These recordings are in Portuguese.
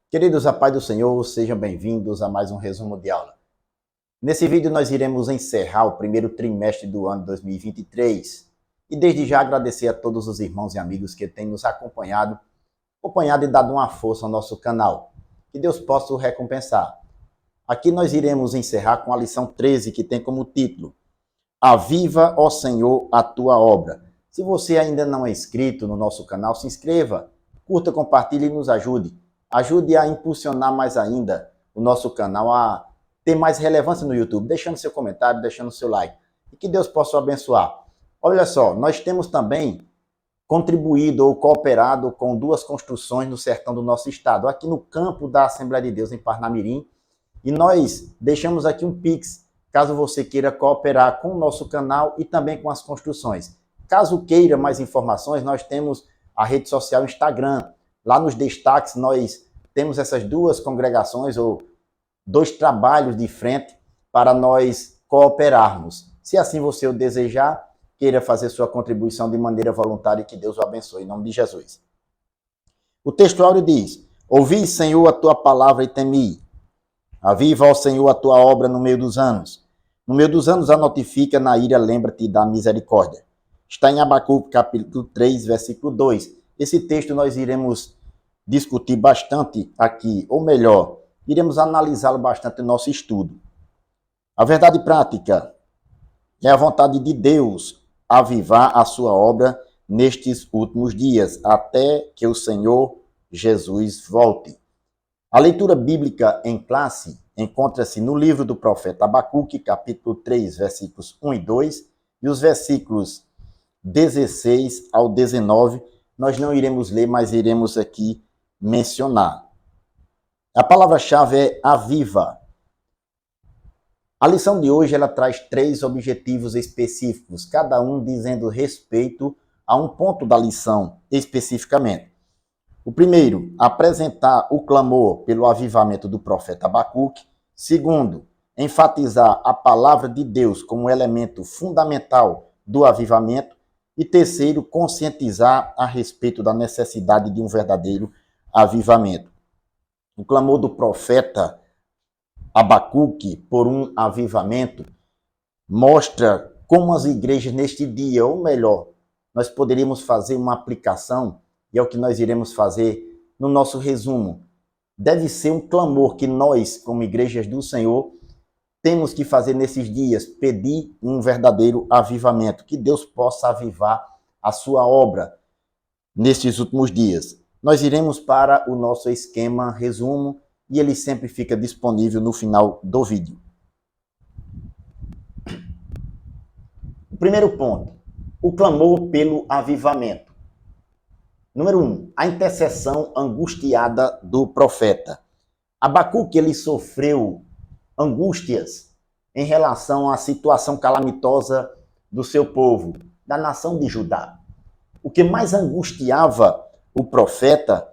Queridos, a paz do Senhor, sejam bem-vindos a mais um resumo de aula. Nesse vídeo nós iremos encerrar o primeiro trimestre do ano 2023 e desde já agradecer a todos os irmãos e amigos que têm nos acompanhado e dado uma força ao nosso canal. Que Deus possa o recompensar. Aqui nós iremos encerrar com a lição 13, que tem como título Aviva, ó Senhor, a tua obra. Se você ainda não é inscrito no nosso canal, se inscreva, curta, compartilhe e nos ajude. Ajude a impulsionar mais ainda o nosso canal a ter mais relevância no YouTube, deixando seu comentário, deixando seu like. E que Deus possa o abençoar. Olha só, nós temos também contribuído ou cooperado com 2 construções no sertão do nosso estado, aqui no campo da Assembleia de Deus em Parnamirim. E nós deixamos aqui um Pix, caso você queira cooperar com o nosso canal e também com as construções. Caso queira mais informações, nós temos a rede social Instagram. Lá nos destaques nós temos essas 2 congregações ou 2 trabalhos de frente para nós cooperarmos. Se assim você o desejar, queira fazer sua contribuição de maneira voluntária e que Deus o abençoe, em nome de Jesus. O texto áureo diz: Ouvi, Senhor, a tua palavra e temi. Aviva, ó Senhor, a tua obra no meio dos anos. No meio dos anos a notifica, na ira lembra-te da misericórdia. Está em Abacuque, capítulo 3, versículo 2. Esse texto nós iremos discutir bastante aqui, ou melhor, iremos analisá-lo bastante no nosso estudo. A verdade prática é a vontade de Deus avivar a sua obra nestes últimos dias, até que o Senhor Jesus volte. A leitura bíblica em classe encontra-se no livro do profeta Abacuque, capítulo 3, versículos 1 e 2, e os versículos 16 ao 19, nós não iremos ler, mas iremos aqui mencionar. A palavra-chave é aviva. A lição de hoje ela traz 3 objetivos específicos, cada um dizendo respeito a um ponto da lição especificamente. O primeiro, apresentar o clamor pelo avivamento do profeta Abacuque. Segundo, enfatizar a palavra de Deus como elemento fundamental do avivamento. E terceiro, conscientizar a respeito da necessidade de um verdadeiro avivamento. O clamor do profeta Abacuque por um avivamento mostra como as igrejas neste dia, ou melhor, nós poderíamos fazer uma aplicação, e é o que nós iremos fazer no nosso resumo. Deve ser um clamor que nós, como igrejas do Senhor, temos que fazer nesses dias, pedir um verdadeiro avivamento, que Deus possa avivar a sua obra nesses últimos dias. Nós iremos para o nosso esquema resumo e ele sempre fica disponível no final do vídeo. O primeiro ponto, o clamor pelo avivamento. Número 1, a intercessão angustiada do profeta. Abacuque, ele sofreu angústias em relação à situação calamitosa do seu povo, da nação de Judá. O que mais angustiava o profeta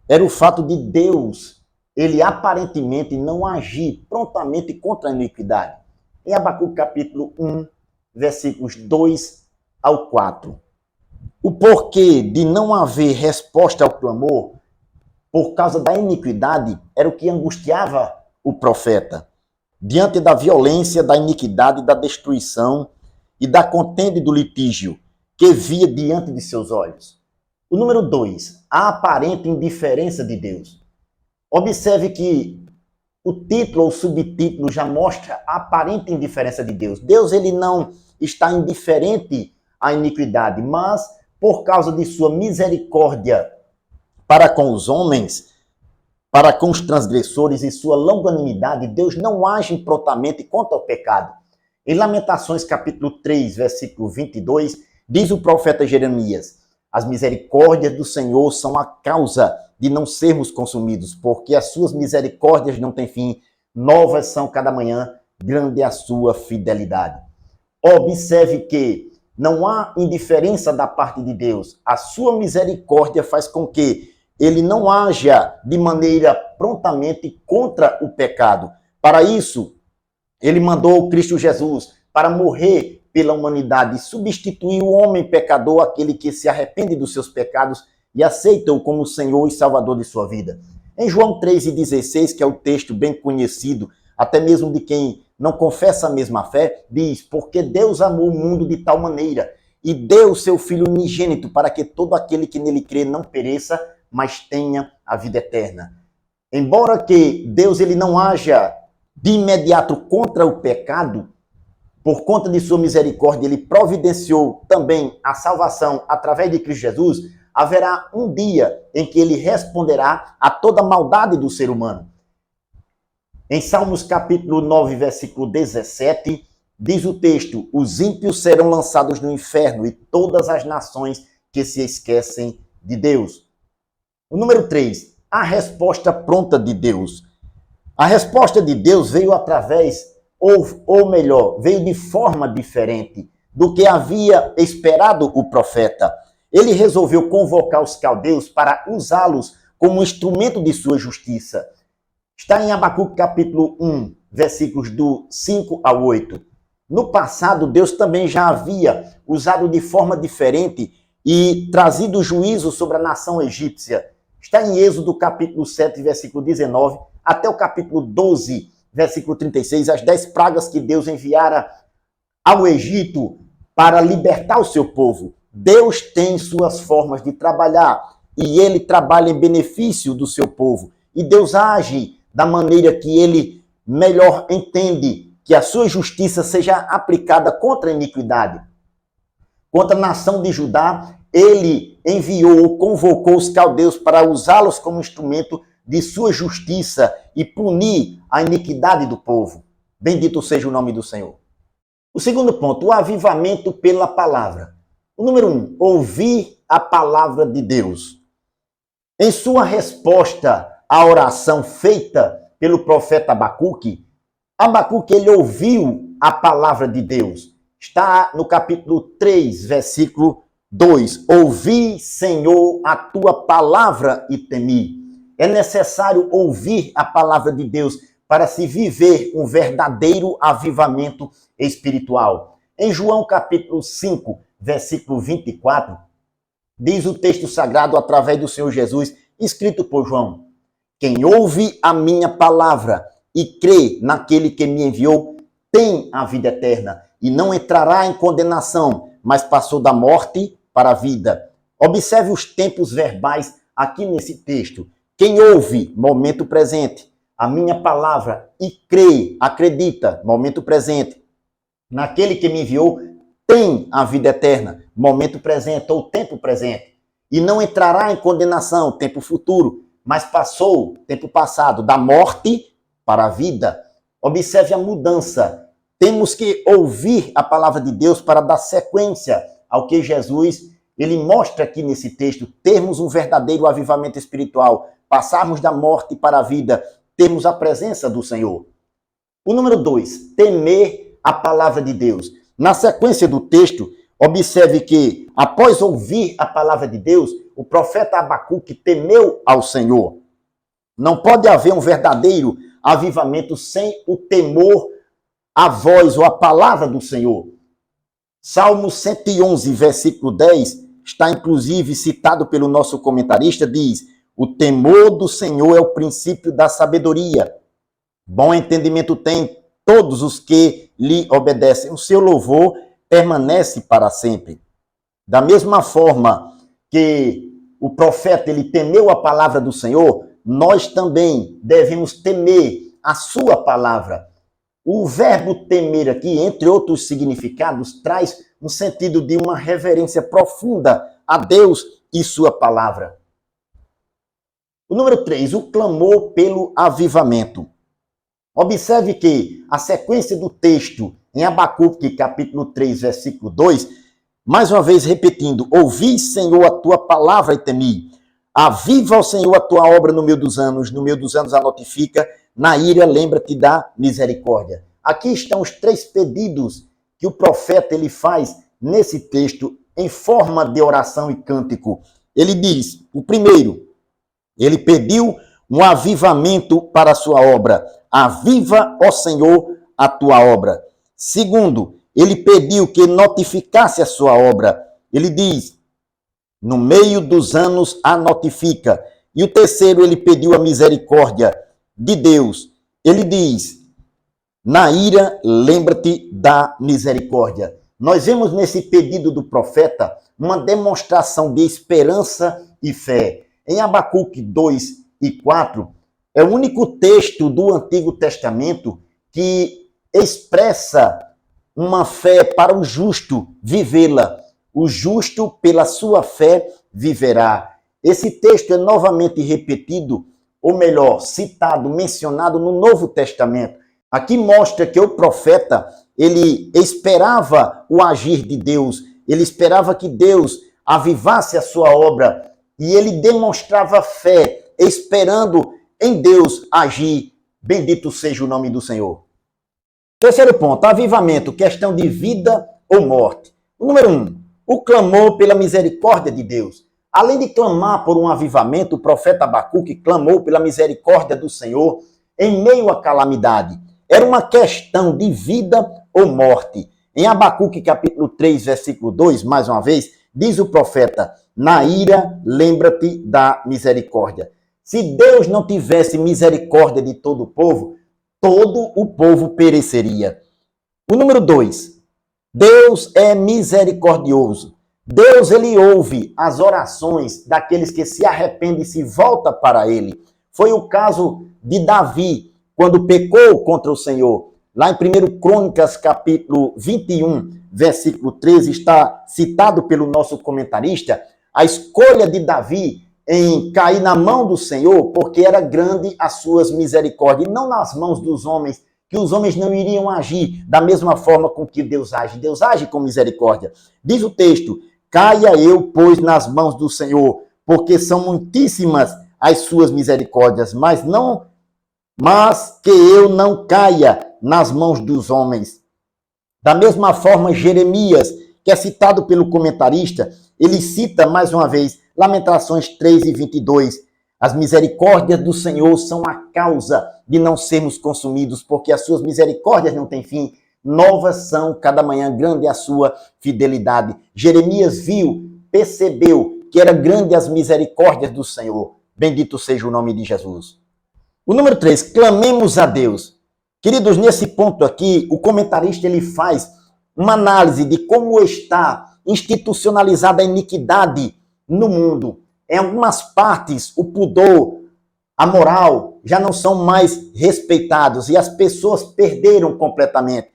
era o fato de Deus, ele aparentemente não agir prontamente contra a iniquidade. Em Abacuque capítulo 1, versículos 2 ao 4. O porquê de não haver resposta ao clamor por causa da iniquidade era o que angustiava o profeta. Diante da violência, da iniquidade, da destruição e da contenda e do litígio que via diante de seus olhos. O número 2, a aparente indiferença de Deus. Observe que o título ou subtítulo já mostra a aparente indiferença de Deus. Deus, ele não está indiferente à iniquidade, mas por causa de sua misericórdia para com os homens, para com os transgressores e sua longanimidade, Deus não age prontamente contra o pecado. Em Lamentações capítulo 3, versículo 22, diz o profeta Jeremias: as misericórdias do Senhor são a causa de não sermos consumidos, porque as suas misericórdias não têm fim, novas são cada manhã, grande é a sua fidelidade. Observe que não há indiferença da parte de Deus. A sua misericórdia faz com que ele não haja de maneira prontamente contra o pecado. Para isso, ele mandou Cristo Jesus para morrer pela humanidade e substituir o homem pecador, aquele que se arrepende dos seus pecados e aceita-o como Senhor e Salvador de sua vida. Em João 3,16, que é o texto bem conhecido, até mesmo de quem não confessa a mesma fé, diz: porque Deus amou o mundo de tal maneira e deu o seu Filho unigênito para que todo aquele que nele crê não pereça, mas tenha a vida eterna. Embora que Deus ele não haja de imediato contra o pecado, por conta de sua misericórdia, ele providenciou também a salvação através de Cristo Jesus, haverá um dia em que ele responderá a toda a maldade do ser humano. Em Salmos capítulo 9, versículo 17, diz o texto: os ímpios serão lançados no inferno e todas as nações que se esquecem de Deus. O número 3, a resposta pronta de Deus. A resposta de Deus veio através, ou melhor, veio de forma diferente do que havia esperado o profeta. Ele resolveu convocar os caldeus para usá-los como instrumento de sua justiça. Está em Abacuque capítulo 1, versículos do 5 ao 8. No passado, Deus também já havia usado de forma diferente e trazido juízo sobre a nação egípcia. Está em Êxodo capítulo 7, versículo 19, até o capítulo 12, versículo 36, as 10 pragas que Deus enviara ao Egito para libertar o seu povo. Deus tem suas formas de trabalhar e ele trabalha em benefício do seu povo. E Deus age da maneira que ele melhor entende, que a sua justiça seja aplicada contra a iniquidade. Contra a nação de Judá, ele enviou, convocou os caldeus para usá-los como instrumento de sua justiça e punir a iniquidade do povo. Bendito seja o nome do Senhor. O segundo ponto, o avivamento pela palavra. O número 1, ouvir a palavra de Deus. Em sua resposta à oração feita pelo profeta Abacuque, ele ouviu a palavra de Deus. Está no capítulo 3, versículo 2. Ouvi, Senhor, a tua palavra e temi. É necessário ouvir a palavra de Deus para se viver um verdadeiro avivamento espiritual. Em João capítulo 5, versículo 24, diz o texto sagrado através do Senhor Jesus, escrito por João: quem ouve a minha palavra e crê naquele que me enviou, tem a vida eterna e não entrará em condenação, mas passou da morte para a vida. Observe os tempos verbais aqui nesse texto. Quem ouve, momento presente, a minha palavra e crê, acredita, momento presente, naquele que me enviou, tem a vida eterna, momento presente ou tempo presente, e não entrará em condenação, tempo futuro, mas passou, tempo passado, da morte para a vida. Observe a mudança. Temos que ouvir a palavra de Deus para dar sequência ao que Jesus, ele mostra aqui nesse texto, termos um verdadeiro avivamento espiritual, passarmos da morte para a vida, termos a presença do Senhor. O número 2, temer a palavra de Deus. Na sequência do texto, observe que, após ouvir a palavra de Deus, o profeta Abacuque temeu ao Senhor. Não pode haver um verdadeiro avivamento sem o temor à voz ou à palavra do Senhor. Salmo 111, versículo 10, está inclusive citado pelo nosso comentarista, diz: o temor do Senhor é o princípio da sabedoria. Bom entendimento tem todos os que lhe obedecem. O seu louvor permanece para sempre. Da mesma forma que o profeta ele temeu a palavra do Senhor, nós também devemos temer a sua palavra. O verbo temer aqui, entre outros significados, traz um sentido de uma reverência profunda a Deus e sua palavra. O número 3, o clamor pelo avivamento. Observe que a sequência do texto em Abacuque, capítulo 3, versículo 2, mais uma vez repetindo: ouvi, Senhor, a tua palavra e temi. Aviva, ó Senhor, a tua obra no meio dos anos a notifica, na ira lembra-te da misericórdia. Aqui estão os 3 pedidos que o profeta ele faz nesse texto em forma de oração e cântico. Ele diz, o primeiro, ele pediu um avivamento para a sua obra. Aviva, ó Senhor, a tua obra. Segundo, ele pediu que notificasse a sua obra. Ele diz, no meio dos anos a notifica. E o terceiro, ele pediu a misericórdia de Deus. Ele diz, na ira, lembra-te da misericórdia. Nós vemos nesse pedido do profeta uma demonstração de esperança e fé. Em Abacuque 2 e 4, é o único texto do Antigo Testamento que expressa uma fé para o justo vivê-la. O justo, pela sua fé, viverá. Esse texto é novamente repetido, ou melhor, citado, mencionado no Novo Testamento. Aqui mostra que o profeta, ele esperava o agir de Deus, ele esperava que Deus avivasse a sua obra, e ele demonstrava fé, esperando em Deus agir. Bendito seja o nome do Senhor. Terceiro ponto, avivamento, questão de vida ou morte. O número 1, o clamor pela misericórdia de Deus. Além de clamar por um avivamento, o profeta Abacuque clamou pela misericórdia do Senhor em meio à calamidade. Era uma questão de vida ou morte. Em Abacuque capítulo 3, versículo 2, mais uma vez, diz o profeta, na ira, lembra-te da misericórdia. Se Deus não tivesse misericórdia de todo o povo pereceria. O número 2, Deus é misericordioso. Deus, ele ouve as orações daqueles que se arrependem e se voltam para ele. Foi o caso de Davi, quando pecou contra o Senhor. Lá em 1 Crônicas, capítulo 21, versículo 13, está citado pelo nosso comentarista, a escolha de Davi em cair na mão do Senhor, porque era grande as suas misericórdias, e não nas mãos dos homens, que os homens não iriam agir da mesma forma com que Deus age. Deus age com misericórdia. Diz o texto, caia eu, pois, nas mãos do Senhor, porque são muitíssimas as suas misericórdias, mas que eu não caia nas mãos dos homens. Da mesma forma, Jeremias, que é citado pelo comentarista, ele cita mais uma vez Lamentações 3 e 22. As misericórdias do Senhor são a causa de não sermos consumidos, porque as suas misericórdias não têm fim. Novas são cada manhã, grande é a sua fidelidade. Jeremias viu, percebeu que era grande as misericórdias do Senhor. Bendito seja o nome de Jesus. O número 3, clamemos a Deus. Queridos, nesse ponto aqui, o comentarista ele faz uma análise de como está institucionalizada a iniquidade no mundo. Em algumas partes, o pudor, a moral, já não são mais respeitados e as pessoas perderam completamente.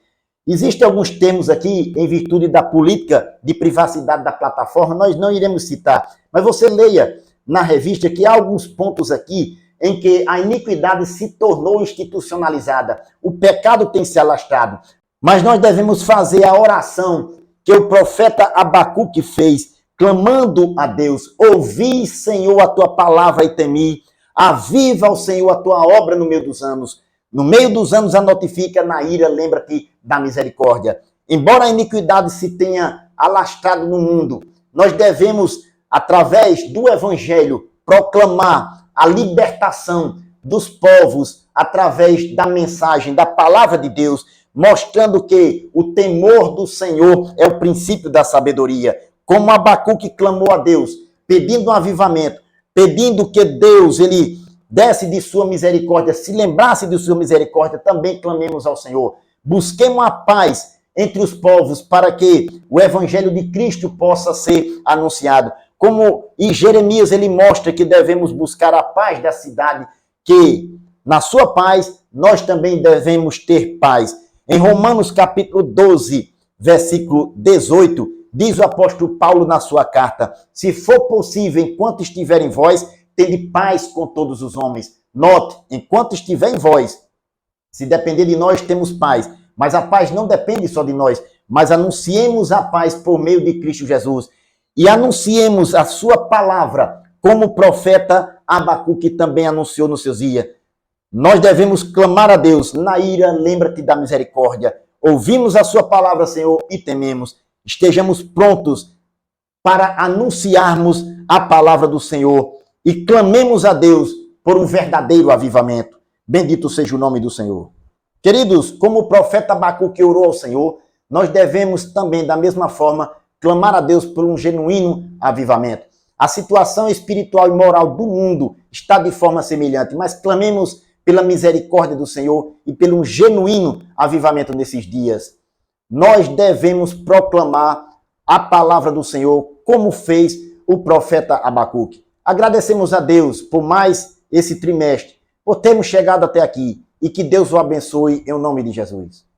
Existem alguns termos aqui, em virtude da política de privacidade da plataforma, nós não iremos citar, mas você leia na revista que há alguns pontos aqui em que a iniquidade se tornou institucionalizada. O pecado tem se alastrado. Mas nós devemos fazer a oração que o profeta Abacuque fez, clamando a Deus, ouvi, Senhor, a tua palavra e temi, aviva, ao Senhor, a tua obra no meio dos anos. No meio dos anos a notifica, na ira, lembra-te da misericórdia. Embora a iniquidade se tenha alastrado no mundo, nós devemos, através do evangelho, proclamar a libertação dos povos através da mensagem, da palavra de Deus, mostrando que o temor do Senhor é o princípio da sabedoria. Como Abacuque clamou a Deus, pedindo um avivamento, pedindo que Deus, ele desse de sua misericórdia, se lembrasse de sua misericórdia, também clamemos ao Senhor. Busquemos a paz entre os povos para que o evangelho de Cristo possa ser anunciado. Como em Jeremias ele mostra que devemos buscar a paz da cidade, que na sua paz nós também devemos ter paz. Em Romanos capítulo 12, versículo 18, diz o apóstolo Paulo na sua carta, se for possível, enquanto estiver em vós, tende paz com todos os homens. Note, enquanto estiver em vós, se depender de nós, temos paz. Mas a paz não depende só de nós, mas anunciemos a paz por meio de Cristo Jesus. E anunciemos a sua palavra, como o profeta Abacuque também anunciou nos seus dias. Nós devemos clamar a Deus, na ira, lembra-te da misericórdia. Ouvimos a sua palavra, Senhor, e tememos. Estejamos prontos para anunciarmos a palavra do Senhor e clamemos a Deus por um verdadeiro avivamento. Bendito seja o nome do Senhor. Queridos, como o profeta Abacuque orou ao Senhor, nós devemos também, da mesma forma, clamar a Deus por um genuíno avivamento. A situação espiritual e moral do mundo está de forma semelhante, mas clamemos pela misericórdia do Senhor e pelo genuíno avivamento nesses dias. Nós devemos proclamar a palavra do Senhor, como fez o profeta Abacuque. Agradecemos a Deus por mais esse trimestre, por termos chegado até aqui, e que Deus o abençoe em nome de Jesus.